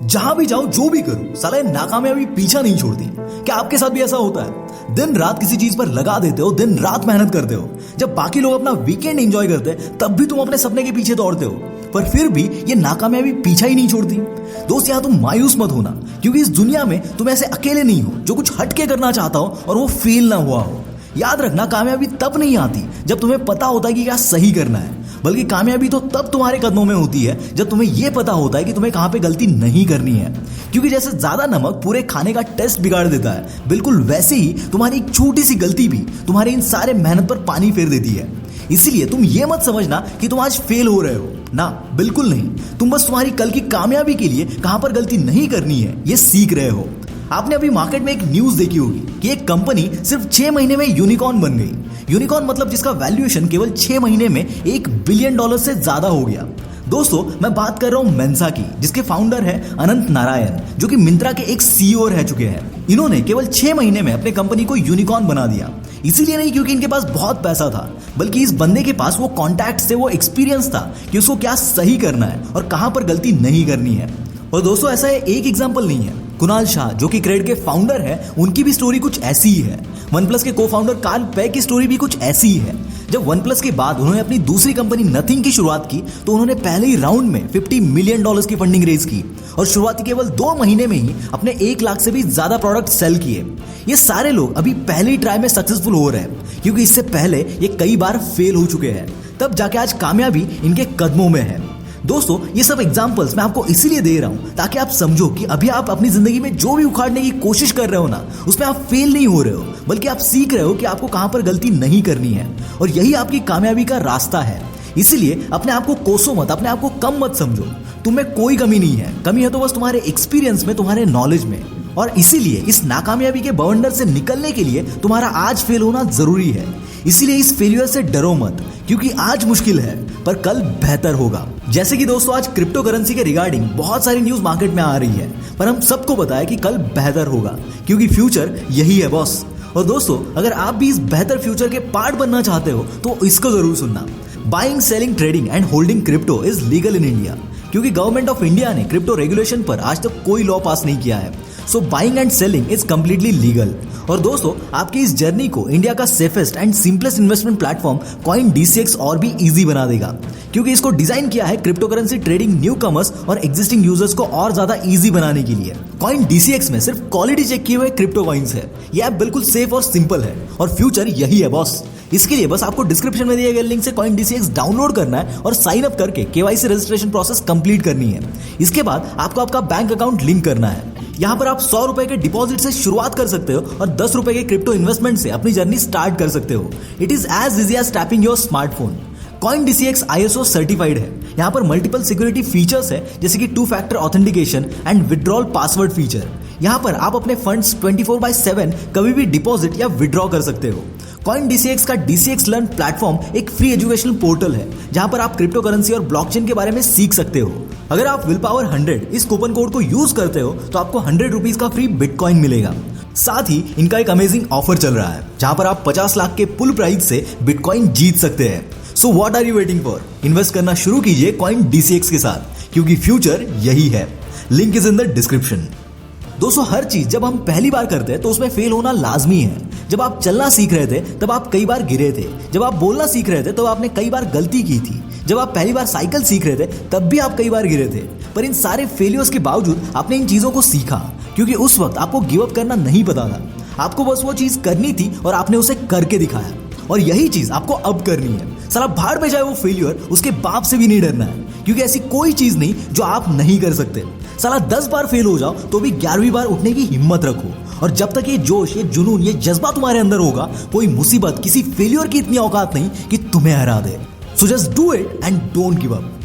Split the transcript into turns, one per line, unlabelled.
जहां भी जाओ जो भी करो साला ये नाकामयाबी पीछा नहीं छोड़ती। क्या आपके साथ भी ऐसा होता है? दिन रात किसी चीज पर लगा देते हो, दिन रात मेहनत करते हो, जब बाकी लोग अपना वीकेंड एंजॉय करते हैं तब भी तुम अपने सपने के पीछे दौड़ते हो, पर फिर भी ये नाकामयाबी पीछा ही नहीं छोड़ती। दोस्त यहाँ तुम मायूस मत होना, क्योंकि इस दुनिया में तुम ऐसे अकेले नहीं हो जो कुछ हटके करना चाहता हो और वो फेल ना हुआ हो। याद रखना, कामयाबी तब नहीं आती जब तुम्हें पता होता है कि क्या सही करना है, बल्कि कामयाबी तो तब तुम्हारे कदमों में होती है जब तुम्हें यह पता होता है कि तुम्हें कहां पे गलती नहीं करनी है। क्योंकि जैसे ज्यादा नमक पूरे खाने का टेस्ट बिगाड़ देता है, बिल्कुल वैसे ही तुम्हारी एक छोटी सी गलती भी तुम्हारे इन सारे मेहनत पर पानी फेर देती है। इसलिए तुम ये मत समझना कि तुम आज फेल हो रहे हो, ना बिल्कुल नहीं। तुम बस तुम्हारी कल की कामयाबी के लिए कहां पर गलती नहीं करनी है ये सीख रहे हो। आपने अभी मार्केट में एक न्यूज देखी होगी कि एक कंपनी सिर्फ 6 महीने में यूनिकॉर्न बन गई। यूनिकॉर्न मतलब जिसका वैल्यूएशन केवल 6 महीने में $1 बिलियन से ज्यादा हो गया। दोस्तों, मैं बात कर रहा हूं मेंसा की, जिसके फाउंडर है अनंत नारायण, जो कि मिंत्रा के एक सीईओ रह चुके हैं। इन्होंने केवल 6 महीने में अपने कंपनी को यूनिकॉर्न बना दिया। इसीलिए नहीं क्योंकि इनके पास बहुत पैसा था, बल्कि इस बंदे के पास वो कॉन्टैक्ट से वो एक्सपीरियंस था कि उसको क्या सही करना है और कहां पर गलती नहीं करनी है। और दोस्तों, ऐसा एक एग्जाम्पल नहीं है। कुणाल शाह जो कि क्रेड के फाउंडर है, उनकी भी स्टोरी कुछ ऐसी ही है। OnePlus के को फाउंडर कार्ल पे की स्टोरी भी कुछ ऐसी ही है। जब OnePlus के बाद उन्होंने अपनी दूसरी कंपनी नथिंग की शुरुआत की तो उन्होंने पहले ही राउंड में $50 मिलियन की फंडिंग रेज की और शुरुआती केवल 2 महीने में ही अपने 1 लाख से भी ज्यादा प्रोडक्ट सेल किए। ये सारे लोग अभी पहले ही ट्राई में सक्सेसफुल हो रहे हैं, क्योंकि इससे पहले ये कई बार फेल हो चुके हैं, तब जाके आज कामयाबी इनके कदमों में है। दोस्तों, ये सब एग्जांपल्स मैं आपको इसीलिए दे रहा हूं ताकि आप समझो कि अभी आप अपनी जिंदगी में जो भी उखाड़ने की कोशिश कर रहे हो ना, उसमें आप फेल नहीं हो रहे हो, बल्कि आप सीख रहे हो कि आपको कहां पर गलती नहीं करनी है, और यही आपकी कामयाबी का रास्ता है। इसीलिए अपने आप को कोसो मत, अपने आप को कम मत समझो। तुम्हें कोई कमी नहीं है, कमी है तो बस तुम्हारे एक्सपीरियंस में, तुम्हारे नॉलेज में। और इसीलिए इस नाकामयाबी के बवंडर से निकलने के लिए तुम्हारा आज फेल होना जरूरी है। इसीलिए इस फेलियर से डरो मत, क्योंकि आज मुश्किल है पर कल बेहतर होगा। जैसे कि दोस्तों, आज क्रिप्टो करेंसी के रिगार्डिंग बहुत सारी न्यूज मार्केट में आ रही है, पर हम सबको पता है कि कल बेहतर होगा, क्योंकि फ्यूचर यही है बॉस। और दोस्तों, अगर आप भी इस बेहतर फ्यूचर के पार्ट बनना चाहते हो तो इसको जरूर सुनना। Buying, selling, trading and holding crypto is legal in India, क्योंकि गवर्नमेंट ऑफ इंडिया ने क्रिप्टो रेगुलेशन पर आज तक कोई लॉ पास नहीं किया है। So buying and selling is completely legal. और दोस्तों, आपकी इस जर्नी को इंडिया का safest and simplest investment platform coin DCX और भी इजी बना देगा, क्योंकि इसको डिजाइन किया है crypto currency trading new commerce और एग्जिस्टिंग यूजर्स को और ज्यादा इजी बनाने के लिए। कॉइन DCX में सिर्फ क्वालिटी चेक किए हुए क्रिप्टो कॉइन्स है। ये ऐप बिल्कुल सेफ और सिंपल है, और फ्यूचर यही है बॉस। इसके लिए बस आपको डिस्क्रिप्शन में दिए गए लिंक से कॉइन DCX डाउनलोड करना है और साइन अप करके KYC रजिस्ट्रेशन प्रोसेस कंप्लीट करनी है। इसके बाद आपको आपका बैंक अकाउंट लिंक करना है। यहाँ पर आप ₹100 के डिपॉजिट से शुरुआत कर सकते हो और ₹10 के क्रिप्टो इन्वेस्टमेंट से अपनी जर्नी स्टार्ट कर सकते हो। It is as easy as tapping your smartphone. Coin DCX ISO certified है। यहाँ पर मल्टीपल सिक्योरिटी फीचर्स है, जैसे कि 2 factor authentication and withdrawal password feature. यहाँ पर आप अपने फंड्स 24/7 कभी भी डिपॉजिट या विड्रॉ कर सकते हो। कॉइन DCX का DCX लर्न प्लेटफॉर्म एक फ्री एजुकेशनल पोर्टल है, जहां पर आप क्रिप्टो करेंसी और ब्लॉकचेन के बारे में सीख सकते हो। अगर आप विलपावर 100 इस कूपन कोड को यूज करते हो तो आपको ₹100 का फ्री बिटकॉइन मिलेगा। साथ ही इनका एक अमेजिंग ऑफर चल रहा है, जहां पर आप 50 लाख के पुल प्राइस से बिटकॉइन जीत सकते हैं। So what are you waiting for? Invest करना शुरू कीजिए कॉइन DCX के साथ, क्योंकि फ्यूचर यही है। Link is in the description. दोस्तों, हर चीज जब हम पहली बार करते हैं तो उसमें फेल होना लाजमी है। जब आप चलना सीख रहे थे तब आप कई बार गिरे थे। जब आप बोलना सीख रहे थे तो आपने कई बार गलती की थी। जब आप पहली बार साइकिल सीख रहे थे तब भी आप कई बार गिरे थे। पर इन सारे फेलियर्स के बावजूद आपने इन चीजों को सीखा, क्योंकि उस वक्त आपको गिव अप करना नहीं पता था। आपको बस वो चीज करनी थी और आपने उसे करके दिखाया। और यही चीज आपको अब करनी है। साला भाड़ में जाए वो फेलियर, उसके बाप से भी नहीं डरना है, क्योंकि ऐसी कोई चीज नहीं जो आप नहीं कर सकते। साला 10 बार फेल हो जाओ तो भी 11वीं बार उठने की हिम्मत रखो। और जब तक ये जोश, ये जुनून, ये जज्बा तुम्हारे अंदर होगा, कोई मुसीबत किसी फेलियर की इतनी औकात नहीं कि तुम्हें हरा दे। So just do it and don't give up.